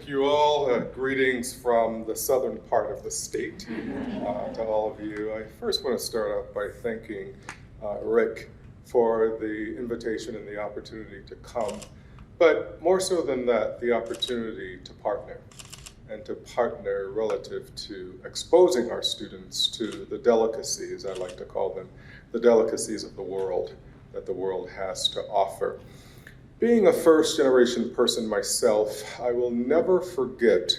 you all. Greetings from the southern part of the state to all of you. I first want to start off by thanking Rick for the invitation and the opportunity to come, but more so than that, the opportunity to partner, and to partner relative to exposing our students to the delicacies, I like to call them, the delicacies of the world that the world has to offer. Being a first-generation person myself, I will never forget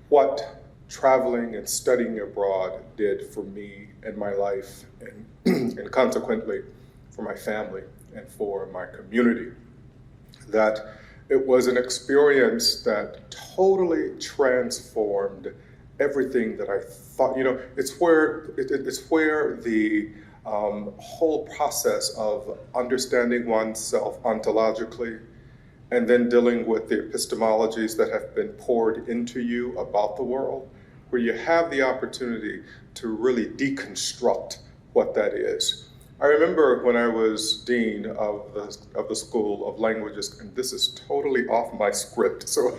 what traveling and studying abroad did for me and my life, and consequently for my family and for my community. That it was an experience that totally transformed everything that I thought. It's where the whole process of understanding oneself ontologically and then dealing with the epistemologies that have been poured into you about the world, where you have the opportunity to really deconstruct what that is. I remember when I was dean of the School of Languages, and this is totally off my script, so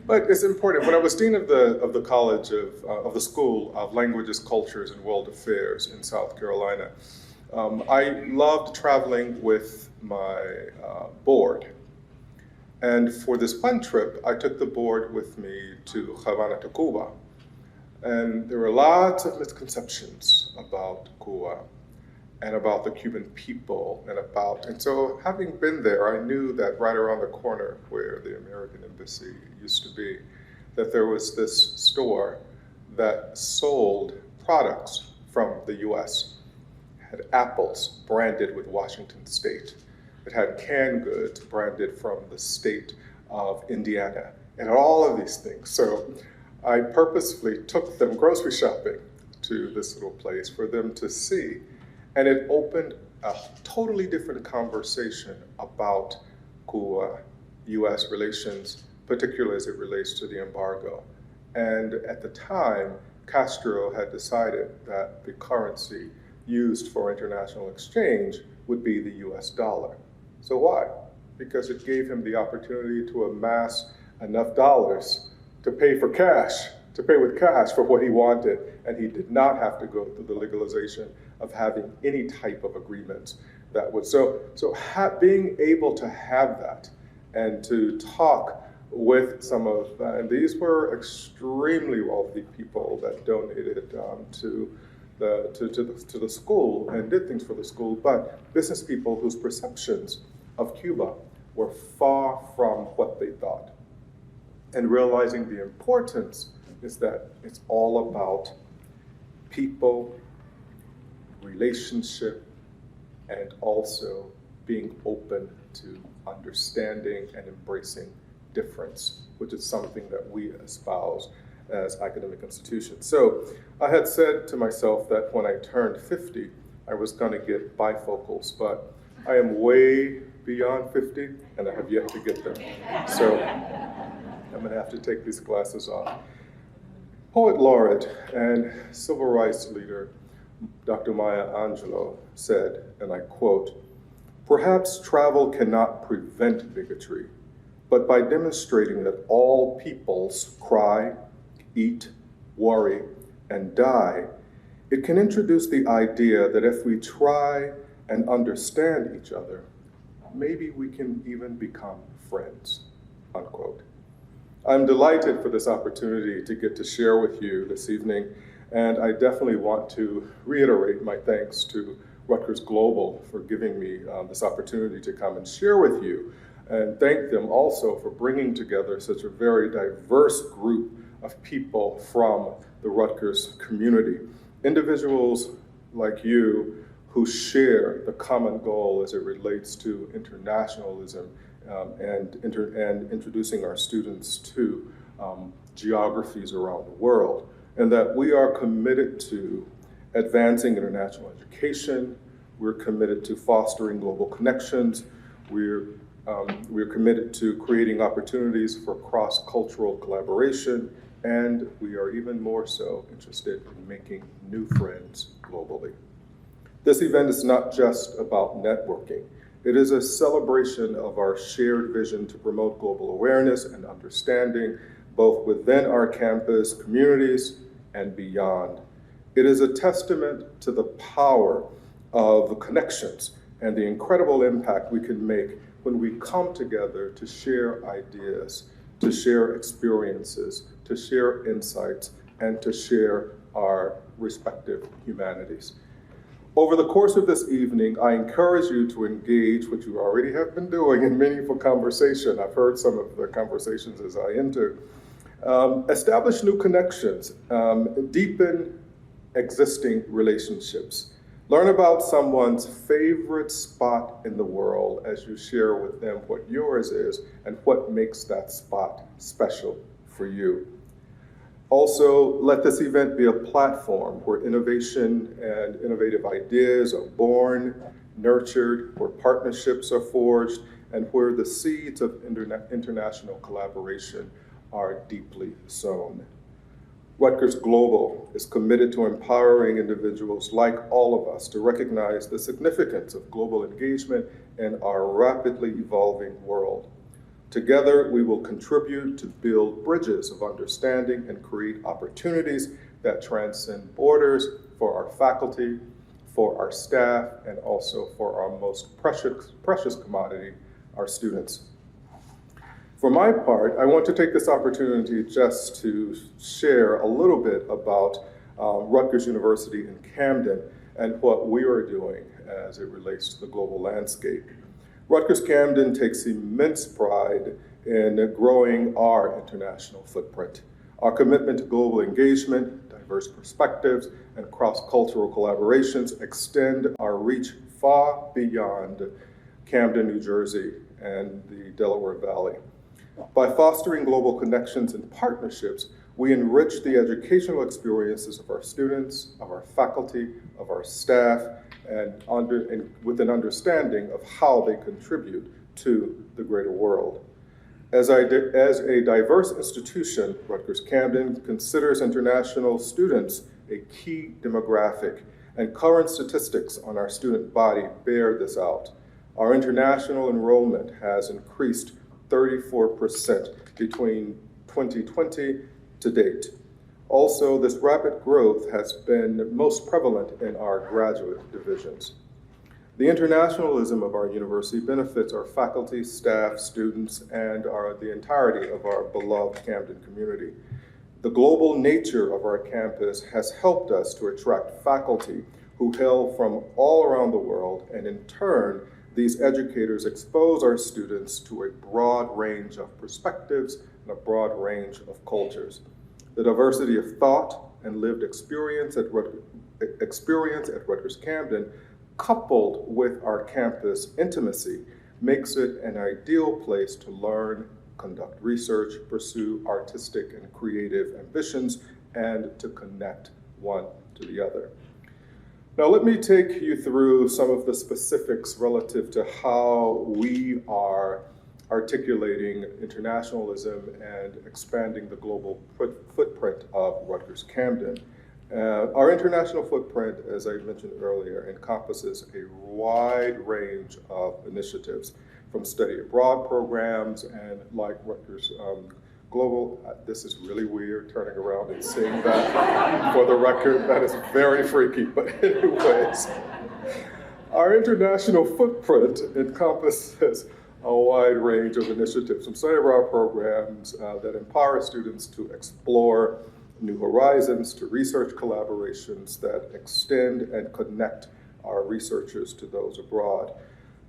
but it's important. When I was dean of the College of the School of Languages, Cultures, and World Affairs in South Carolina, I loved traveling with my board. And for this one trip, I took the board with me to Havana, to Cuba. And there were lots of misconceptions about Cuba and about the Cuban people, and so having been there, I knew that right around the corner where the American embassy used to be, that there was this store that sold products from the US. It had apples branded with Washington State. It had canned goods branded from the state of Indiana, and all of these things. So I purposefully took them grocery shopping to this little place for them to see. And it opened a totally different conversation about Cuba-US relations, particularly as it relates to the embargo. And at the time, Castro had decided that the currency used for international exchange would be the US dollar. So why? Because it gave him the opportunity to amass enough dollars to pay with cash for what he wanted, and he did not have to go through the legalization of having any type of agreements that would. Being able to have that and to talk with some of, and these were extremely wealthy people that donated to the school and did things for the school, but business people whose perceptions of Cuba were far from what they thought. And realizing the importance is that it's all about people, relationship, and also being open to understanding and embracing difference, which is something that we espouse as academic institutions. So I had said to myself that when I turned 50, I was going to get bifocals, but I am way beyond 50, and I have yet to get them. So I'm going to have to take these glasses off. Poet laureate and civil rights leader Dr. Maya Angelou said, and I quote, "Perhaps travel cannot prevent bigotry, but by demonstrating that all peoples cry, eat, worry, and die, it can introduce the idea that if we try and understand each other, maybe we can even become friends," unquote. I'm delighted for this opportunity to get to share with you this evening, and I definitely want to reiterate my thanks to Rutgers Global for giving me this opportunity to come and share with you, and thank them also for bringing together such a very diverse group of people from the Rutgers community. Individuals like you who share the common goal as it relates to internationalism and introducing our students to geographies around the world, and that we are committed to advancing international education. We're committed to fostering global connections. We're committed to creating opportunities for cross-cultural collaboration, and we are even more so interested in making new friends globally. This event is not just about networking. It is a celebration of our shared vision to promote global awareness and understanding, both within our campus communities and beyond. It is a testament to the power of connections and the incredible impact we can make when we come together to share ideas, to share experiences, to share insights, and to share our respective humanities. Over the course of this evening, I encourage you to engage, which you already have been doing, in meaningful conversation. I've heard some of the conversations as I enter. Establish new connections, deepen existing relationships. Learn about someone's favorite spot in the world as you share with them what yours is and what makes that spot special for you. Also, let this event be a platform where innovation and innovative ideas are born, nurtured, where partnerships are forged, and where the seeds of international collaboration are deeply sown. Rutgers Global is committed to empowering individuals like all of us to recognize the significance of global engagement in our rapidly evolving world. Together, we will contribute to build bridges of understanding and create opportunities that transcend borders for our faculty, for our staff, and also for our most precious commodity, our students. For my part, I want to take this opportunity just to share a little bit about Rutgers University in Camden and what we are doing as it relates to the global landscape. Rutgers Camden takes immense pride in growing our international footprint. Our commitment to global engagement, diverse perspectives, and cross-cultural collaborations extend our reach far beyond Camden, New Jersey, and the Delaware Valley. By fostering global connections and partnerships, we enrich the educational experiences of our students, of our faculty, of our staff, and with an understanding of how they contribute to the greater world. As a diverse institution, Rutgers Camden considers international students a key demographic, and current statistics on our student body bear this out. Our international enrollment has increased 34% between 2020 to date. Also, this rapid growth has been most prevalent in our graduate divisions. The internationalism of our university benefits our faculty, staff, students, and the entirety of our beloved Camden community. The global nature of our campus has helped us to attract faculty who hail from all around the world, and in turn, these educators expose our students to a broad range of perspectives and a broad range of cultures. The diversity of thought and lived experience at Rutgers Camden, coupled with our campus intimacy, makes it an ideal place to learn, conduct research, pursue artistic and creative ambitions, and to connect one to the other. Now, let me take you through some of the specifics relative to how we are articulating internationalism and expanding the global footprint of Rutgers Camden. Our international footprint, as I mentioned earlier, encompasses a wide range of initiatives, from study abroad programs and like Rutgers Global. This is really weird, turning around and saying that. For the record, that is very freaky, but anyways. Our international footprint encompasses a wide range of initiatives, from study abroad programs that empower students to explore new horizons, to research collaborations that extend and connect our researchers to those abroad.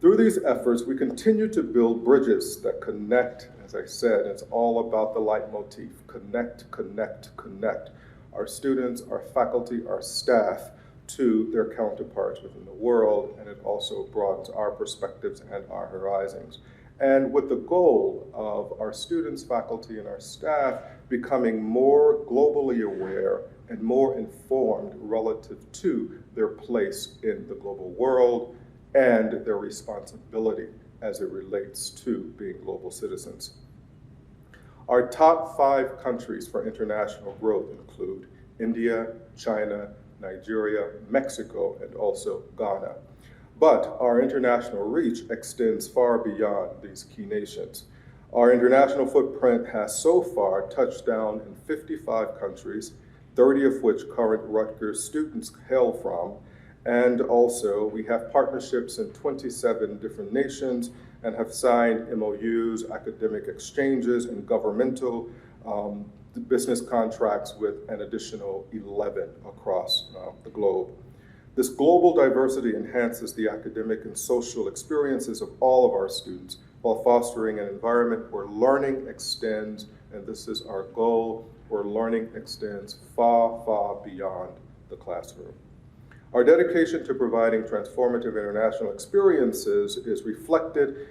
Through these efforts, we continue to build bridges that connect. As I said, it's all about the leitmotif: connect, connect, connect. Our students, our faculty, our staff to their counterparts within the world, and it also broadens our perspectives and our horizons. And with the goal of our students, faculty, and our staff becoming more globally aware and more informed relative to their place in the global world and their responsibility as it relates to being global citizens. Our top 5 countries for international growth include India, China, Nigeria, Mexico, and also Ghana. But our international reach extends far beyond these key nations. Our international footprint has so far touched down in 55 countries, 30 of which current Rutgers students hail from, and also we have partnerships in 27 different nations and have signed MOUs, academic exchanges, and governmental business contracts with an additional 11 across the globe. This global diversity enhances the academic and social experiences of all of our students while fostering an environment where learning extends, and this is our goal, where learning extends far, far beyond the classroom. Our dedication to providing transformative international experiences is reflected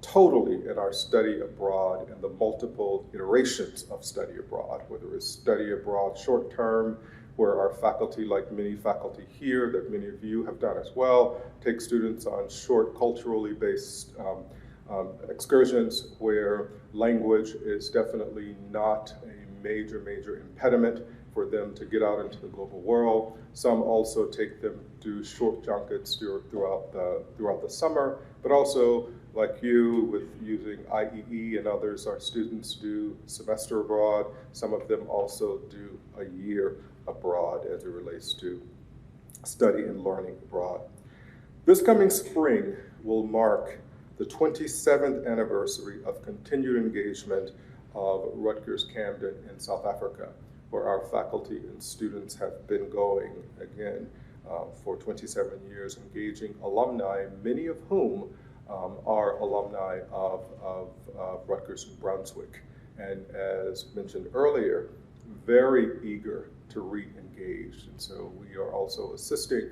totally in our study abroad and the multiple iterations of study abroad, whether it's study abroad short-term, where our faculty, like many faculty here that many of you have done as well, take students on short culturally based excursions where language is definitely not a major impediment for them to get out into the global world. Some also take them to short junkets throughout the summer, but also like you with using IEE and others, our students do semester abroad. Some of them also do a year abroad as it relates to study and learning abroad. This coming spring will mark the 27th anniversary of continued engagement of Rutgers Camden in South Africa, where our faculty and students have been going again for 27 years, engaging alumni, many of whom are alumni of Rutgers New Brunswick. And as mentioned earlier, very eager to re-engage. And so we are also assisting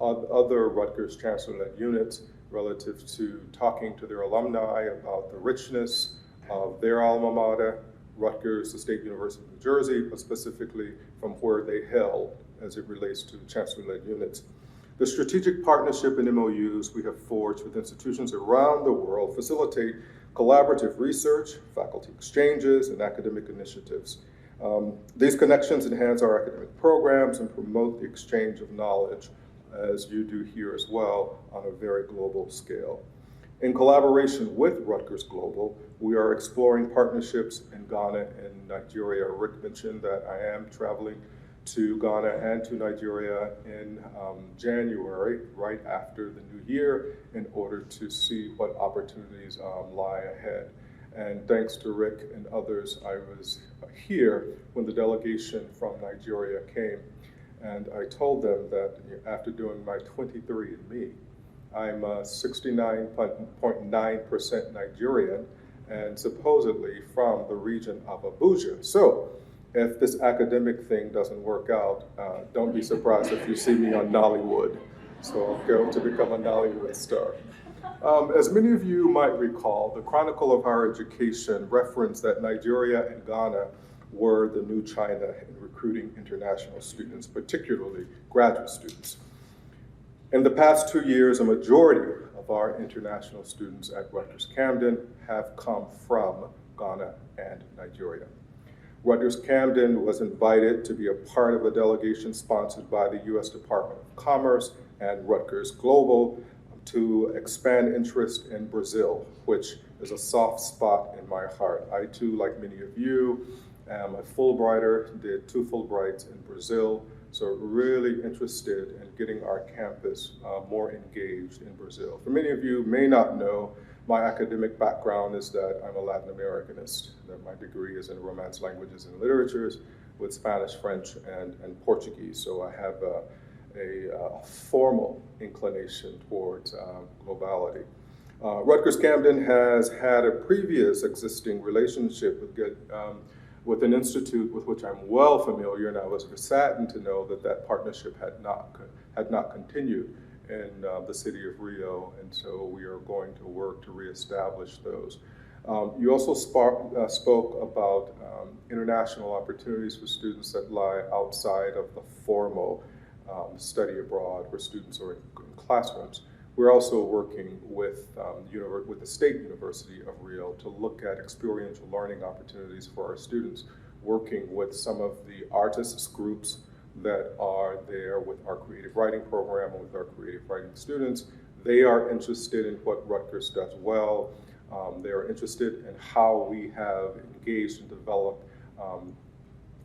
other Rutgers Chancellor-led units relative to talking to their alumni about the richness of their alma mater, Rutgers, the State University of New Jersey, but specifically from where they hail as it relates to Chancellor-led units. The strategic partnership and MOUs we have forged with institutions around the world facilitate collaborative research, faculty exchanges, and academic initiatives. These connections enhance our academic programs and promote the exchange of knowledge, as you do here as well, on a very global scale. In collaboration with Rutgers Global, we are exploring partnerships in Ghana and Nigeria. Rick mentioned that I am traveling to Ghana and to Nigeria in January, right after the new year, in order to see what opportunities lie ahead. And thanks to Rick and others, I was here when the delegation from Nigeria came. And I told them that after doing my 23andMe, I'm 69.9% Nigerian and supposedly from the region of Abuja. So if this academic thing doesn't work out, don't be surprised if you see me on Nollywood. So I'll go to become a Nollywood star. As many of you might recall, the Chronicle of Higher Education referenced that Nigeria and Ghana were the new China in recruiting international students, particularly graduate students. In the past 2 years, a majority of our international students at Rutgers Camden have come from Ghana and Nigeria. Rutgers Camden was invited to be a part of a delegation sponsored by the U.S. Department of Commerce and Rutgers Global to expand interest in Brazil, which is a soft spot in my heart. I too, like many of you, am a Fulbrighter, did 2 Fulbrights in Brazil, so really interested in getting our campus more engaged in Brazil. For many of you may not know, my academic background is that I'm a Latin Americanist, that my degree is in Romance Languages and Literatures with Spanish, French, and Portuguese. So I have a formal inclination towards globality. Rutgers Camden has had a previous existing relationship with an institute with which I'm well familiar, and I was saddened to know that that partnership had not continued in the city of Rio, and so we are going to work to reestablish those. You also spoke about international opportunities for students that lie outside of the formal study abroad, where students are in classrooms. We're also working with the State University of Rio to look at experiential learning opportunities for our students, working with some of the artists groups that are there with our creative writing program and with our creative writing students. They are interested in what Rutgers does well. They are interested in how we have engaged and developed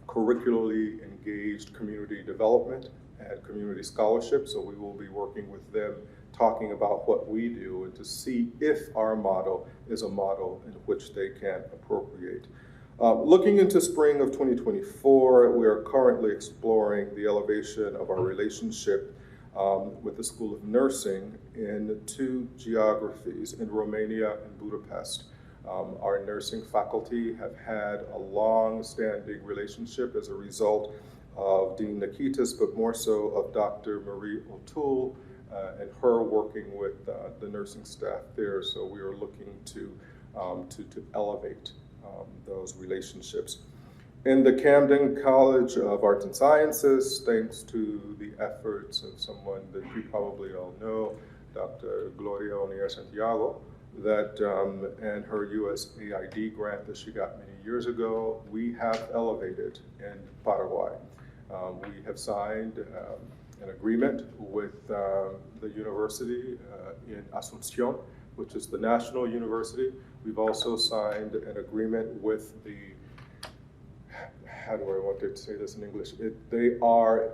curricularly engaged community development and community scholarship. So we will be working with them, talking about what we do and to see if our model is a model in which they can appropriate. Looking into spring of 2024, we are currently exploring the elevation of our relationship with the School of Nursing in 2 geographies, in Romania and Budapest. Our nursing faculty have had a long-standing relationship as a result of Dean Nikitas, but more so of Dr. Marie O'Toole and her working with the nursing staff there. So we are looking to elevate those relationships. In the Camden College of Arts and Sciences, thanks to the efforts of someone that you probably all know, Dr. Gloria Onier Santiago, and her USAID grant that she got many years ago, we have elevated in Paraguay. We have signed an agreement with the university in Asunción, which is the national university. We've also signed an agreement with the, how do I want to say this in English? They are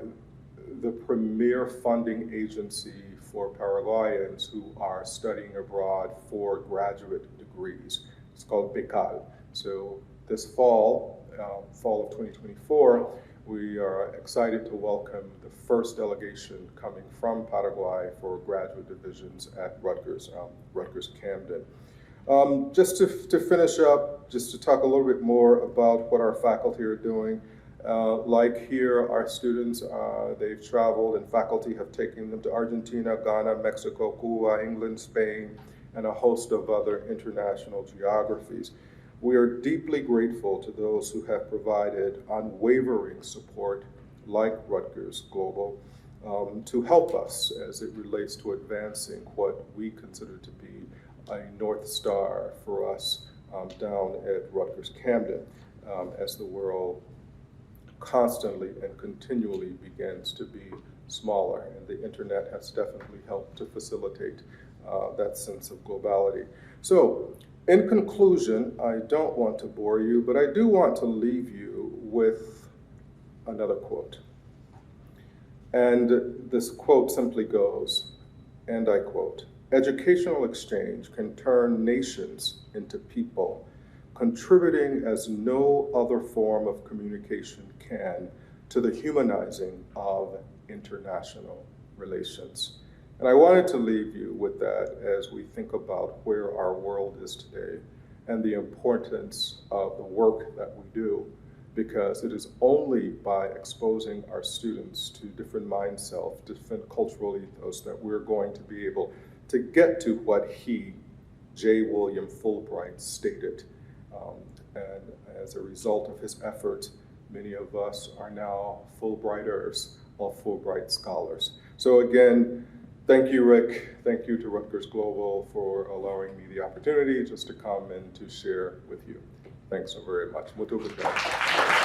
the premier funding agency for Paraguayans who are studying abroad for graduate degrees. It's called BECAL. So this fall of 2024, we are excited to welcome the first delegation coming from Paraguay for graduate divisions at Rutgers, Rutgers Camden. Just to finish up, just to talk a little bit more about what our faculty are doing. Like here, our students, they've traveled and faculty have taken them to Argentina, Ghana, Mexico, Cuba, England, Spain, and a host of other international geographies. We are deeply grateful to those who have provided unwavering support, like Rutgers Global, to help us as it relates to advancing what we consider to be a North Star for us down at Rutgers Camden as the world constantly and continually begins to be smaller, and the internet has definitely helped to facilitate that sense of globality. So, in conclusion, I don't want to bore you, but I do want to leave you with another quote. And this quote simply goes, and I quote, "Educational exchange can turn nations into people, contributing as no other form of communication can to the humanizing of international relations." And I wanted to leave you with that as we think about where our world is today and the importance of the work that we do, because it is only by exposing our students to different mind self, different cultural ethos, that we're going to be able to get to what he, J. William Fulbright, stated. And as a result of his efforts, many of us are now Fulbrighters or Fulbright scholars. So again, thank you, Rick. Thank you to Rutgers Global for allowing me the opportunity just to come and to share with you. Thanks so very much. Muito obrigado.